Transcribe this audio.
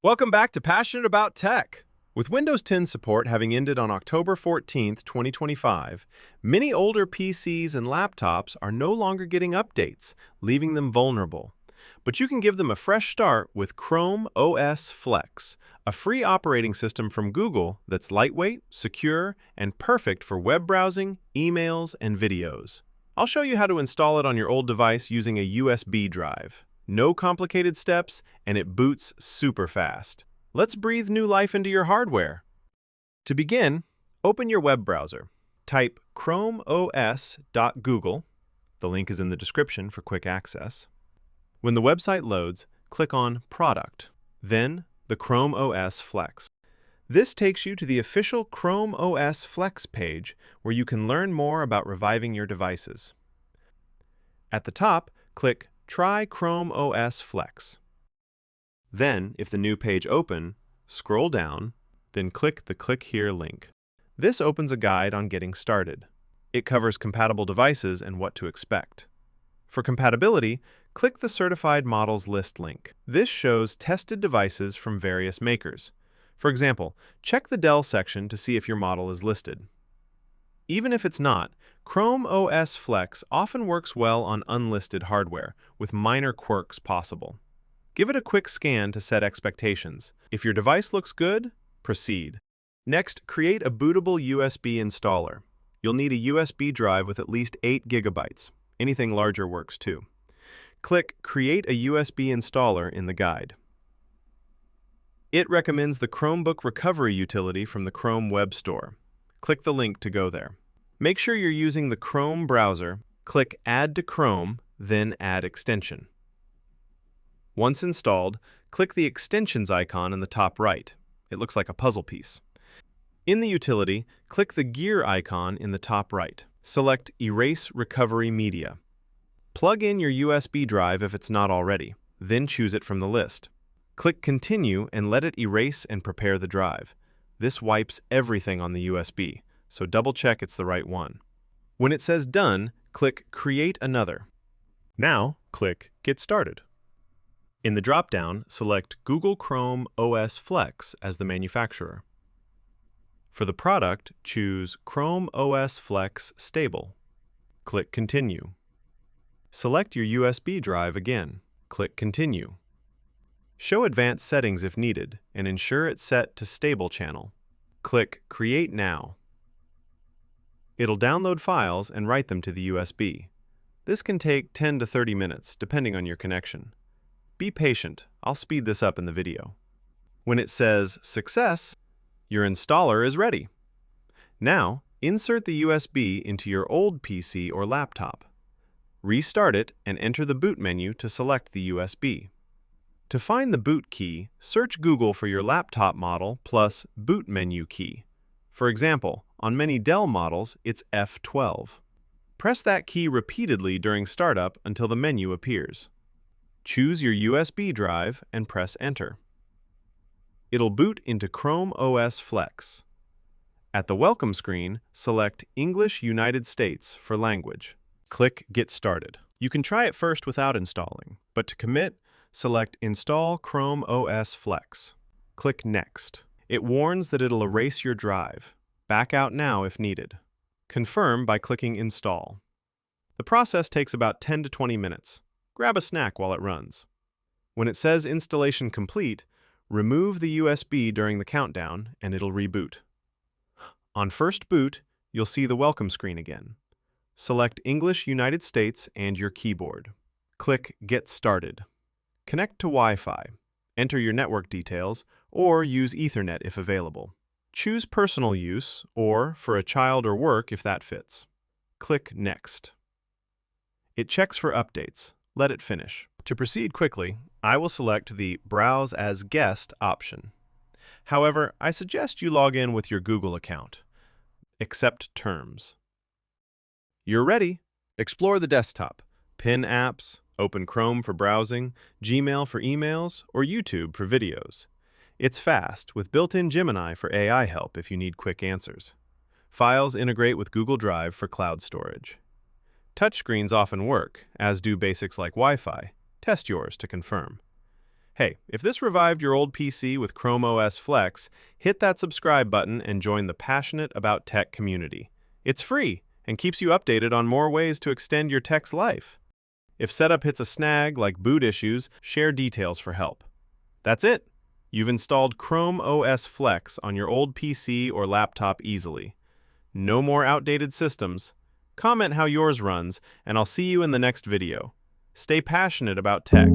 Welcome back to Passionate About Tech. With Windows 10 support having ended on October 14th, 2025, many older PCs and laptops are no longer getting updates, leaving them vulnerable. But you can give them a fresh start with ChromeOS Flex, a free operating system from Google that's lightweight, secure, and perfect for web browsing, emails, and videos. I'll show you how to install it on your old device using a USB drive. No complicated steps, and it boots super fast. Let's breathe new life into your hardware. To begin, open your web browser. Type chromeos.google. The link is in the description for quick access. When the website loads, click on Product, then the ChromeOS Flex. This takes you to the official ChromeOS Flex page where you can learn more about reviving your devices. At the top, click Try ChromeOS Flex. Then, if the new page opens, scroll down, then click the Click Here link. This opens a guide on getting started. It covers compatible devices and what to expect. For compatibility, click the Certified Models List link. This shows tested devices from various makers. For example, check the Dell section to see if your model is listed. Even if it's not, ChromeOS Flex often works well on unlisted hardware, with minor quirks possible. Give it a quick scan to set expectations. If your device looks good, proceed. Next, create a bootable USB installer. You'll need a USB drive with at least 8 GB. Anything larger works too. Click Create a USB installer in the guide. It recommends the Chromebook recovery utility from the Chrome Web Store. Click the link to go there. Make sure you're using the Chrome browser. Click Add to Chrome, then Add Extension. Once installed, click the Extensions icon in the top right. It looks like a puzzle piece. In the utility, click the gear icon in the top right. Select Erase Recovery Media. Plug in your USB drive if it's not already, then choose it from the list. Click Continue and let it erase and prepare the drive. This wipes everything on the USB, so double-check it's the right one. When it says Done, click Create Another. Now, click Get Started. In the drop-down, select Google Chrome OS Flex as the manufacturer. For the product, choose Chrome OS Flex Stable. Click Continue. Select your USB drive again. Click Continue. Show advanced settings if needed, and ensure it's set to Stable Channel. Click Create Now. It'll download files and write them to the USB. This can take 10 to 30 minutes, depending on your connection. Be patient, I'll speed this up in the video. When it says Success, your installer is ready. Now, insert the USB into your old PC or laptop. Restart it and enter the boot menu to select the USB. To find the boot key, search Google for your laptop model plus boot menu key. For example, on many Dell models, it's F12. Press that key repeatedly during startup until the menu appears. Choose your USB drive and press Enter. It'll boot into ChromeOS Flex. At the welcome screen, select English United States for language. Click Get Started. You can try it first without installing, but to commit, select Install ChromeOS Flex. Click Next. It warns that it'll erase your drive. Back out now if needed. Confirm by clicking Install. The process takes about 10 to 20 minutes. Grab a snack while it runs. When it says Installation Complete, remove the USB during the countdown and it'll reboot. On first boot, you'll see the welcome screen again. Select English United States and your keyboard. Click Get Started. Connect to Wi-Fi. Enter your network details or use Ethernet if available. Choose personal use or for a child or work if that fits. Click Next. It checks for updates. Let it finish. To proceed quickly, I will select the Browse as Guest option. However, I suggest you log in with your Google account. Accept terms. You're ready. Explore the desktop. Pin apps, open Chrome for browsing, Gmail for emails, or YouTube for videos. It's fast, with built-in Gemini for AI help if you need quick answers. Files integrate with Google Drive for cloud storage. Touchscreens often work, as do basics like Wi-Fi. Test yours to confirm. Hey, if this revived your old PC with ChromeOS Flex, hit that subscribe button and join the passionate about tech community. It's free and keeps you updated on more ways to extend your tech's life. If setup hits a snag like boot issues, share details for help. That's it. You've installed ChromeOS Flex on your old PC or laptop easily. No more outdated systems. Comment how yours runs, and I'll see you in the next video. Stay passionate about tech.